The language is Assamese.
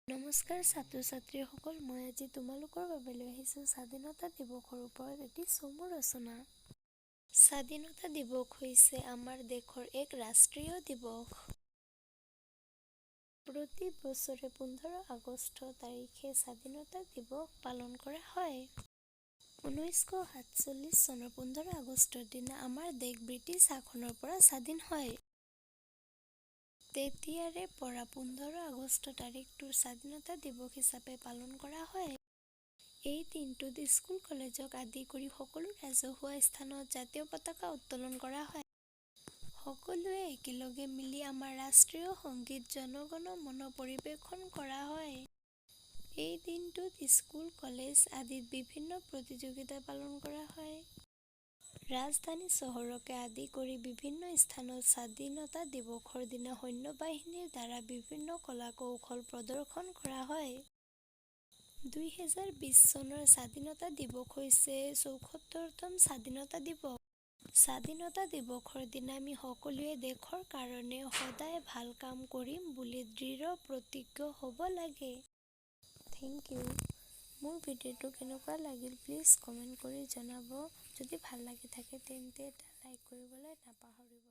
নমস্কাৰ ছাত্ৰ-ছাত্ৰীসকল, মই আজি তোমালোকৰ বাবে লৈ আহিছোঁ স্বাধীনতা দিৱসৰ ওপৰত এটি চমু ৰচনা। স্বাধীনতা দিৱস হৈছে আমাৰ দেশৰ এক ৰাষ্ট্ৰীয় দিৱস। প্ৰতি বছৰে 15 আগষ্ট তাৰিখে স্বাধীনতা দিৱস পালন কৰা হয়। 1947 চনৰ 15 আগষ্টৰ দিনা আমাৰ দেশ ব্ৰিটিছ শাসনৰ পৰা স্বাধীন হয়। তেতিয়াৰে পৰা 15 আগষ্ট তাৰিখটো স্বাধীনতা দিৱস হিচাপে পালন কৰা হয়। এই দিনটোত স্কুল-কলেজক আদি কৰি সকলো ৰাজহুৱা স্থানত জাতীয় পতাকা উত্তোলন কৰা হয়। সকলোৱে একেলগে মিলি আমাৰ ৰাষ্ট্ৰীয় সংগীত জন গণ মন পৰিৱেশন কৰা হয়। এই দিনটোত স্কুল-কলেজ আদিত বিভিন্ন প্ৰতিযোগিতা পালন কৰা হয়। ৰাজধানী চহৰকে আদি কৰি বিভিন্ন স্থানত স্বাধীনতা দিৱসৰ দিনা সৈন্যবাহিনীৰ দ্বাৰা বিভিন্ন কলা-কৌশল প্ৰদৰ্শন কৰা হয়। 2020 চনৰ স্বাধীনতা দিৱস হৈছে ৭৪তম স্বাধীনতা দিৱস। স্বাধীনতা দিৱসৰ দিনা আমি সকলোৱে দেশৰ কাৰণে সদায় ভাল কাম কৰিম বুলি দৃঢ় প্ৰতিজ্ঞ হ'ব লাগে। Thank you. মোৰ ভিডিঅ'টো কেনেকুৱা লাগিল প্লিজ কমেণ্ট কৰি জনাব। যদি ভাল লাগি থাকে তেন্তে এটা লাইক কৰিবলৈ নাপাহৰিব।